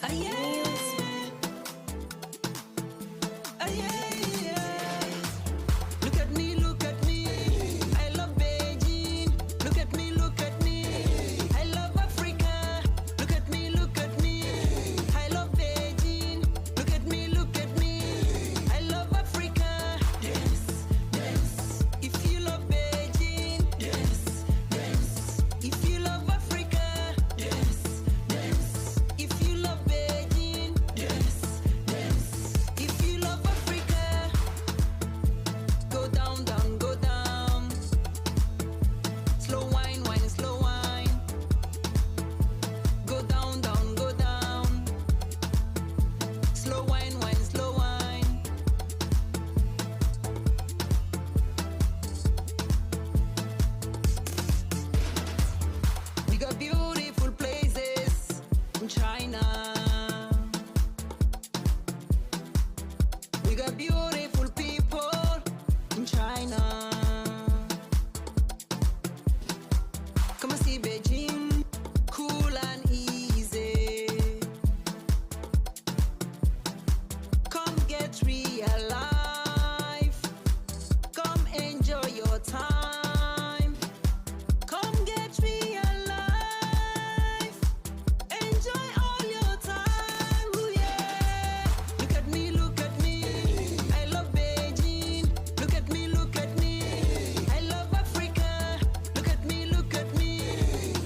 Ah, yeah. Ah, yeah, yeah. Look at me, look at me. I love Beijing. Look at me, look at me. I love Africa. Look at me, look at me. I love Beijing. Look at me, look at me. I love Africa. Dance, dance. If you love Beijing, dance, dance. If you love Africa, dance, dance. If you love Beijing, dance, dance. If you love Africa, go down, down, go down. Slow wine, wine, slow wine. Go down, down, go down. Slow wine, wine, slow wine. We got beautiful places in China. We got beautiful people in China. Come and see Beijing, cool and easy. Come get real life. Come enjoy your time. Come get real life. Enjoy all your time. Ooh, yeah. Look at me, look at me. I love Beijing. Look at me, look at me. I love Africa. Look at me, look at me.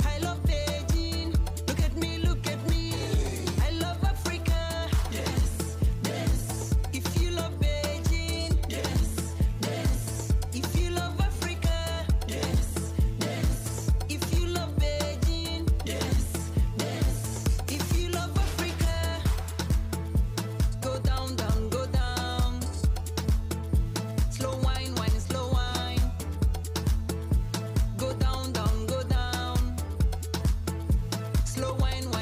I love Beijing. Look at me, look at me. I love Africa. Dance, dance. If you love Beijing, dance, dance. If you love Africa, dance, dance. If you love Beijing, dance, dance. If you love Africa, go down, down, go down. Slow wine, wine, slow wine. Go down, down, go down. Slow wine, wine.